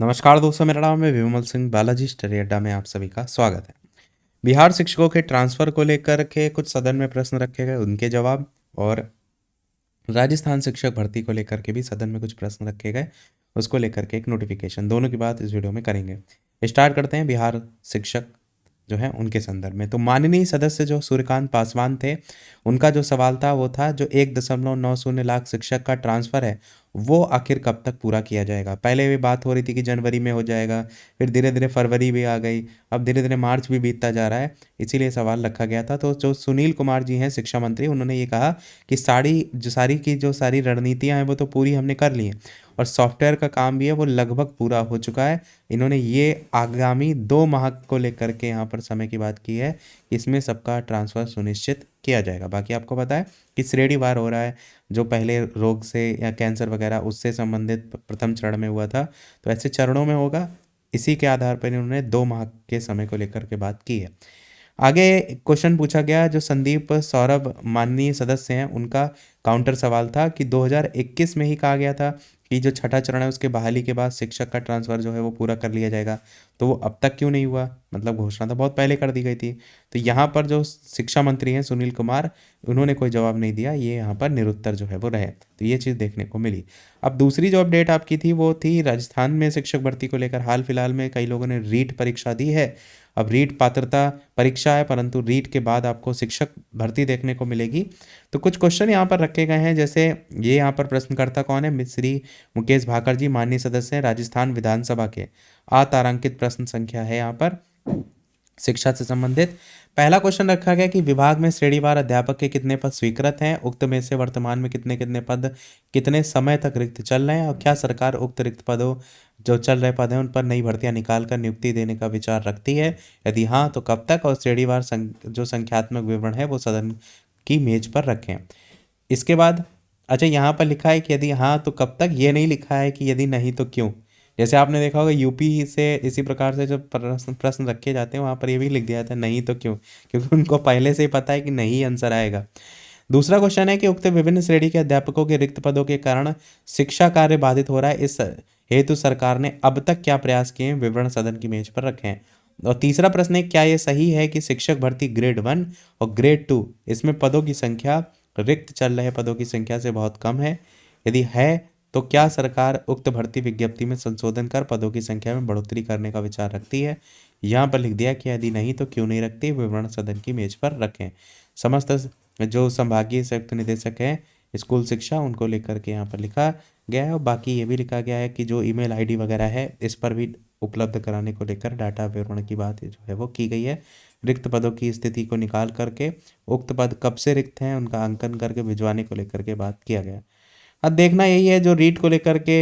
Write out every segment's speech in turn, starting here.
नमस्कार दोस्तों, मेरा नाम है विमल सिंह बालाजी स्टडी अड्डा में आप सभी का स्वागत है। बिहार शिक्षकों के ट्रांसफर को लेकर के कुछ सदन में प्रश्न रखे गए, उनके जवाब, और राजस्थान शिक्षक भर्ती को लेकर के भी सदन में कुछ प्रश्न रखे गए, उसको लेकर के एक नोटिफिकेशन, दोनों की बात इस वीडियो में करेंगे। स्टार्ट करते हैं बिहार शिक्षक जो है उनके संदर्भ में। तो माननीय सदस्य जो सूर्यकांत पासवान थे, उनका जो सवाल था वो था, जो 1.90 लाख शिक्षक का ट्रांसफ़र है वो आखिर कब तक पूरा किया जाएगा। पहले भी बात हो रही थी कि जनवरी में हो जाएगा, फिर धीरे धीरे फरवरी भी आ गई, अब धीरे धीरे मार्च भी बीतता जा रहा है, इसीलिए सवाल रखा गया था। तो जो सुनील कुमार जी हैं शिक्षा मंत्री, उन्होंने ये कहा कि जो सारी रणनीतियाँ हैं वो तो पूरी हमने कर ली हैं, और सॉफ्टवेयर का काम भी है वो लगभग पूरा हो चुका है। इन्होंने ये आगामी 2 माह को लेकर के यहाँ पर समय की बात की है, इसमें सबका ट्रांसफ़र सुनिश्चित किया जाएगा। बाकी आपको पता है कि श्रेणीवार हो रहा है, जो पहले रोग से या कैंसर वगैरह उससे संबंधित प्रथम चरण में हुआ था, तो ऐसे चरणों में होगा। इसी के आधार पर इन्होंने 2 माह के समय को लेकर के बात की है। आगे क्वेश्चन पूछा गया, जो संदीप सौरभ माननीय सदस्य हैं, उनका काउंटर सवाल था कि 2021 में ही कहा गया था कि जो छठा चरण है उसके बहाली के बाद शिक्षक का ट्रांसफ़र जो है वो पूरा कर लिया जाएगा, तो वो अब तक क्यों नहीं हुआ? मतलब घोषणा तो बहुत पहले कर दी गई थी। तो यहाँ पर जो शिक्षा मंत्री हैं सुनील कुमार, उन्होंने कोई जवाब नहीं दिया, ये यहाँ पर निरुत्तर जो है वो रहे, तो ये चीज़ देखने को मिली। अब दूसरी जो अपडेट आपकी थी वो थी राजस्थान में शिक्षक भर्ती को लेकर। हाल फिलहाल में कई लोगों ने रीट परीक्षा दी है। अब रीट पात्रता परीक्षा है, परंतु रीट के बाद आपको शिक्षक भर्ती देखने को मिलेगी। तो कुछ क्वेश्चन यहाँ पर रखे गए हैं, जैसे ये यहाँ पर प्रश्नकर्ता कौन है? श्री मुकेश भाकर जी, माननीय सदस्य हैं राजस्थान विधानसभा के। अतारांकित प्रश्न संख्या है यहाँ पर शिक्षा से संबंधित। पहला क्वेश्चन रखा गया कि विभाग में श्रेणीवार अध्यापक के कितने पद स्वीकृत हैं, उक्त में से वर्तमान में कितने कितने पद कितने समय तक रिक्त चल रहे हैं, और क्या सरकार उक्त रिक्त पदों जो चल रहे पद हैं उन पर नई भर्तियां निकाल कर नियुक्ति देने का विचार रखती है, यदि हाँ तो कब तक, और श्रेणीवार जो संख्यात्मक विवरण है वो सदन की मेज पर रखें। इसके बाद अच्छा, यहाँ पर लिखा है कि यदि हाँ तो कब तक, ये नहीं लिखा है कि यदि नहीं तो क्यों। जैसे आपने देखा होगा यूपी से इसी प्रकार से जब प्रश्न प्रश्न रखे जाते हैं, वहाँ पर ये भी लिख दिया जाता है नहीं तो क्यों, क्योंकि उनको पहले से ही पता है कि नहीं आंसर आएगा। दूसरा क्वेश्चन है कि उक्त विभिन्न श्रेणी के अध्यापकों के रिक्त पदों के कारण शिक्षा कार्य बाधित हो रहा है, इस हेतु सरकार ने अब तक क्या प्रयास किए हैं, विवरण सदन की मेज पर रखें। और तीसरा प्रश्न है, क्या ये सही है कि शिक्षक भर्ती ग्रेड 1 और ग्रेड 2 इसमें पदों की संख्या रिक्त चल रहे पदों की संख्या से बहुत कम है, यदि है तो क्या सरकार उक्त भर्ती विज्ञप्ति में संशोधन कर पदों की संख्या में बढ़ोतरी करने का विचार रखती है? यहाँ पर लिख दिया कि यदि नहीं तो क्यों नहीं रखती, विवरण सदन की मेज पर रखें। समस्त जो संभागीय संयुक्त निदेशक हैं स्कूल शिक्षा, उनको लेकर के यहाँ पर लिखा गया है, और बाकी ये भी लिखा गया है कि जो ईमेल आईडी वगैरह है इस पर भी उपलब्ध कराने को लेकर डाटा विवरण की बात जो है वो की गई है। रिक्त पदों की स्थिति को निकाल करके उक्त पद कब से रिक्त हैं उनका अंकन करके भिजवाने को लेकर के बात किया गया। अब देखना यही है, जो रीट को लेकर के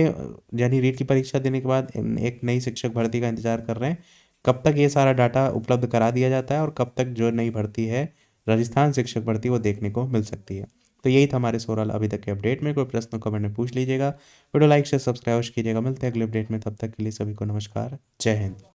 यानी रीट की परीक्षा देने के बाद एक नई शिक्षक भर्ती का इंतजार कर रहे हैं, कब तक ये सारा डाटा उपलब्ध करा दिया जाता है और कब तक जो नई भर्ती है राजस्थान शिक्षक भर्ती वो देखने को मिल सकती है। तो यही था हमारे सोरल अभी तक के अपडेट में। कोई प्रश्न कमेंट में पूछ लीजिएगा, वीडियो लाइक से सब्सक्राइब कीजिएगा। मिलते हैं अगले अपडेट में, तब तक के लिए सभी को नमस्कार, जय हिंद।